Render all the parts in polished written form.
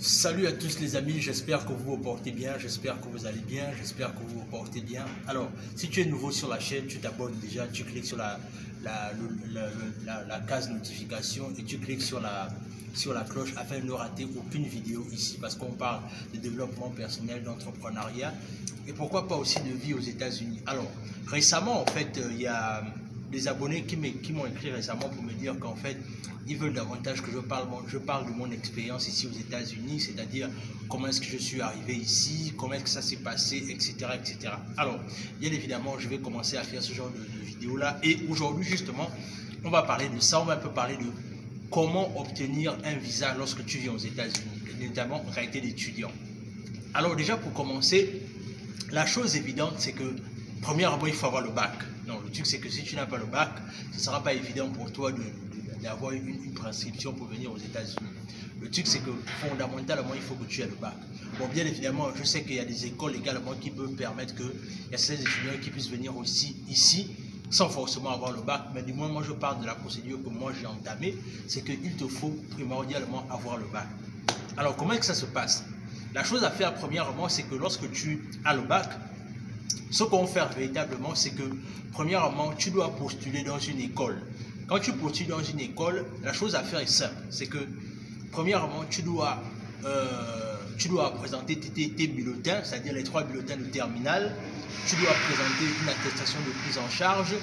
Salut à tous les amis, j'espère que vous vous portez bien, j'espère que vous allez bien, j'espère que vous vous portez bien. Alors, si tu es nouveau sur la chaîne, tu t'abonnes déjà, tu cliques sur la case notification et tu cliques sur la cloche afin de ne rater aucune vidéo ici parce qu'on parle de développement personnel, d'entrepreneuriat et pourquoi pas aussi de vie aux États-Unis. Alors, récemment, en fait, il y a des abonnés qui m'ont écrit récemment pour me dire qu'en fait, ils veulent davantage que je parle de mon expérience ici aux États-Unis, c'est-à-dire comment est-ce que je suis arrivé ici, comment est-ce que ça s'est passé, etc., etc. Alors, bien évidemment, je vais commencer à faire ce genre de vidéo-là. Et aujourd'hui, justement, on va parler de ça. On va un peu parler de comment obtenir un visa lorsque tu viens aux États-Unis, notamment en qualité d'étudiant. Alors, déjà, pour commencer, la chose évidente, c'est que, premièrement, il faut avoir le bac. Non, le truc, c'est que si tu n'as pas le bac, ce ne sera pas évident pour toi d'avoir une prescription pour venir aux États-Unis. Le truc, c'est que fondamentalement, il faut que tu aies le bac. Bon, bien évidemment, je sais qu'il y a des écoles également qui peuvent permettre qu'il y a certains étudiants qui puissent venir aussi ici sans forcément avoir le bac. Mais du moins, moi, je parle de la procédure que moi j'ai entamée. C'est qu'il te faut primordialement avoir le bac. Alors, comment est-ce que ça se passe? La chose à faire premièrement, c'est que lorsque tu as le bac, ce qu'on fait véritablement, c'est que premièrement, tu dois postuler dans une école. Quand tu postules dans une école, la chose à faire est simple. C'est que premièrement, tu dois présenter tes bulletins, c'est-à-dire les 3 bulletins de terminale. Tu dois présenter une attestation de prise en charge.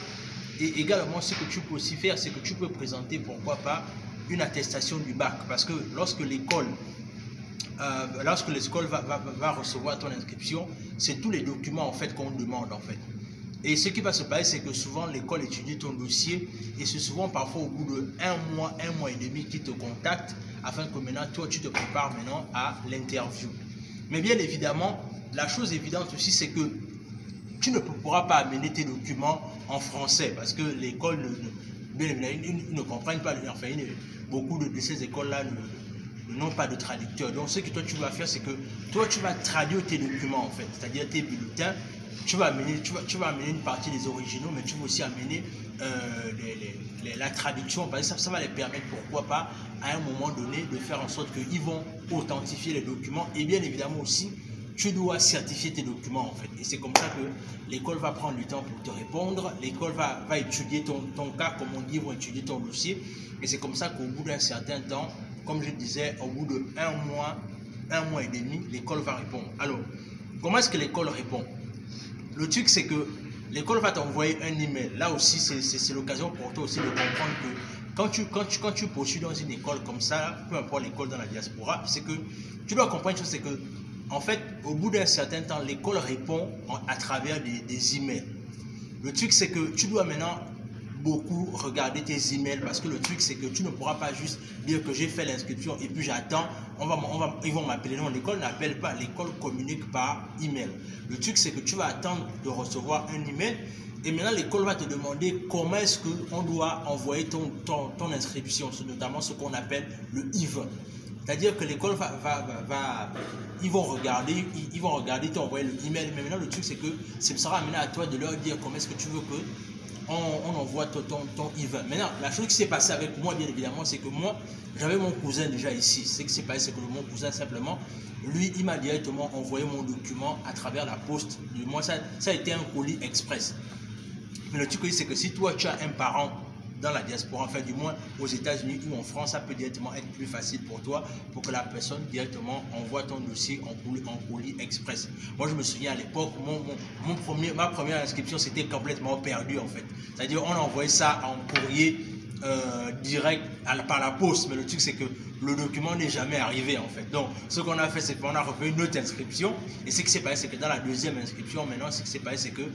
Et également, ce que tu peux aussi faire, c'est que tu peux présenter, pourquoi pas, une attestation du bac. Parce que lorsque l'école va recevoir ton inscription, c'est tous les documents en fait qu'on demande en fait. Et ce qui va se passer, c'est que souvent l'école étudie ton dossier et c'est souvent parfois au bout de un mois et demi qui te contacte afin que maintenant toi tu te prépares maintenant à l'interview. Mais bien évidemment, la chose évidente aussi, c'est que tu ne pourras pas amener tes documents en français parce que l'école ne comprennent pas, enfin beaucoup de ces écoles-là n'ont pas de traducteur. Donc ce que toi tu vas faire, c'est que toi tu vas traduire tes documents en fait, c'est-à-dire tes bulletins. Tu vas amener une partie des originaux, mais tu vas aussi amener la traduction, parce que ça va les permettre, pourquoi pas, à un moment donné, de faire en sorte qu'ils vont authentifier les documents. Et bien évidemment aussi, tu dois certifier tes documents en fait. Et c'est comme ça que l'école va prendre du temps pour te répondre. L'école va étudier ton cas, comme on dit, ils vont étudier ton dossier. Et c'est comme ça qu'au bout d'un certain temps, comme je disais, au bout de un mois et demi, l'école va répondre. Alors, comment est-ce que l'école répond? Le truc, c'est que l'école va t'envoyer un email. Là aussi, c'est l'occasion pour toi aussi de comprendre que quand tu postules dans une école comme ça, peu importe l'école dans la diaspora, c'est que tu dois comprendre une chose, c'est que, en fait, au bout d'un certain temps, l'école répond à travers des emails. Le truc, c'est que tu dois maintenant beaucoup regarder tes emails parce que le truc, c'est que tu ne pourras pas juste dire que j'ai fait l'inscription et puis j'attends, ils vont m'appeler. Non, l'école n'appelle pas, l'école communique par email. Le truc, c'est que tu vas attendre de recevoir un email et maintenant l'école va te demander comment est-ce qu'on doit envoyer ton inscription, notamment ce qu'on appelle le EVE. C'est-à-dire que l'école ils vont regarder, t'envoyer le email, mais maintenant le truc, c'est que ce sera amené à toi de leur dire comment est-ce que tu veux que on envoie ton EVE. Maintenant, la chose qui s'est passée avec moi, bien évidemment, c'est que moi, j'avais mon cousin déjà ici. Ce qui s'est passé, c'est que mon cousin, simplement, lui, il m'a directement envoyé mon document à travers la poste. Moi, ça a été un colis express. Mais le truc, c'est que si toi, tu as un parent dans la diaspora, enfin du moins aux États-Unis ou en France, ça peut directement être plus facile pour toi pour que la personne directement envoie ton dossier en colis express. Moi, je me souviens à l'époque, ma première inscription, c'était complètement perdu en fait. C'est-à-dire, on envoyait ça en courrier direct par la poste, mais le truc, c'est que le document n'est jamais arrivé en fait. Donc, ce qu'on a fait, c'est qu'on a refait une autre inscription. Et ce qui s'est passé, c'est que dans la deuxième inscription, maintenant, ce qui s'est passé, c'est que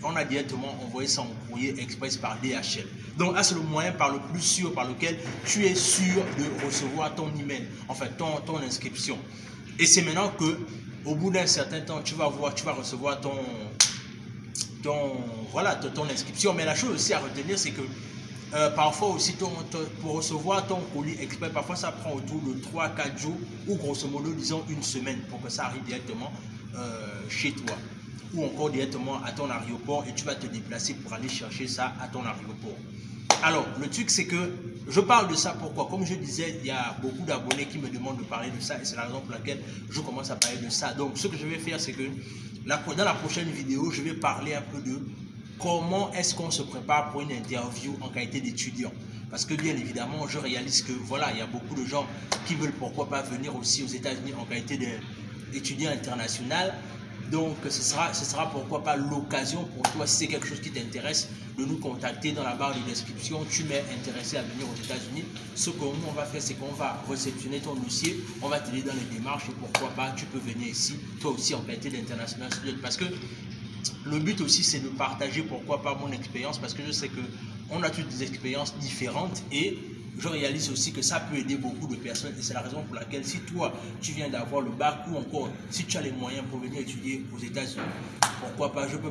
on a directement envoyé ça en courrier express par DHL. Donc, c'est le moyen par le plus sûr, par lequel tu es sûr de recevoir ton email, en fait, ton inscription. Et c'est maintenant que, au bout d'un certain temps, tu vas recevoir ton inscription. Mais la chose aussi à retenir, c'est que parfois aussi, pour recevoir ton colis express, parfois ça prend autour de 3-4 jours ou grosso modo, disons une semaine pour que ça arrive directement chez toi ou encore directement à ton aéroport et tu vas te déplacer pour aller chercher ça à ton aéroport. Alors, le truc, c'est que je parle de ça pourquoi? Comme je disais, il y a beaucoup d'abonnés qui me demandent de parler de ça et c'est la raison pour laquelle je commence à parler de ça. Donc, ce que je vais faire, c'est que dans la prochaine vidéo, je vais parler un peu de comment est-ce qu'on se prépare pour une interview en qualité d'étudiant. Parce que bien évidemment, je réalise que voilà, il y a beaucoup de gens qui veulent pourquoi pas venir aussi aux États-Unis en qualité d'étudiant international. Donc, ce sera pourquoi pas l'occasion pour toi, si c'est quelque chose qui t'intéresse, de nous contacter dans la barre de description. Tu m'es intéressé à venir aux États-Unis. Ce que nous, on va faire, c'est qu'on va réceptionner ton dossier, on va t'aider dans les démarches et pourquoi pas, tu peux venir ici, toi aussi en qualité d'international student. Parce que le but aussi, c'est de partager pourquoi pas mon expérience, parce que je sais qu'on a toutes des expériences différentes et je réalise aussi que ça peut aider beaucoup de personnes et c'est la raison pour laquelle si toi tu viens d'avoir le bac ou encore si tu as les moyens pour venir étudier aux États-Unis, pourquoi pas, je peux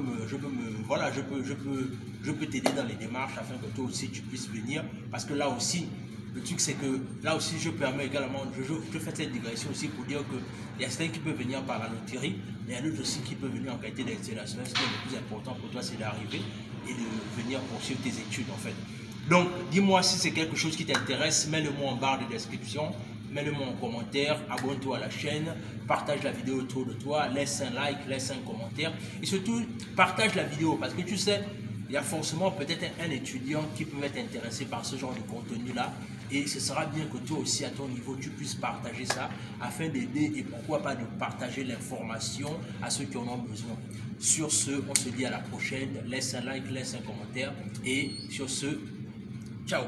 t'aider dans les démarches afin que toi aussi tu puisses venir, parce que là aussi le truc c'est que là aussi je permets également, je fais cette digression aussi pour dire que il y a certains qui peuvent venir par la loterie, mais il y a d'autres aussi qui peuvent venir en qualité d'international. Ce qui est le plus important pour toi, c'est d'arriver et de venir poursuivre tes études en fait. Donc, dis-moi si c'est quelque chose qui t'intéresse, mets-le-moi en barre de description, mets-le-moi en commentaire, abonne-toi à la chaîne, partage la vidéo autour de toi, laisse un like, laisse un commentaire et surtout partage la vidéo parce que tu sais, il y a forcément peut-être un étudiant qui peut être intéressé par ce genre de contenu-là et ce sera bien que toi aussi à ton niveau tu puisses partager ça afin d'aider et pourquoi pas de partager l'information à ceux qui en ont besoin. Sur ce, on se dit à la prochaine, laisse un like, laisse un commentaire et sur ce, ciao.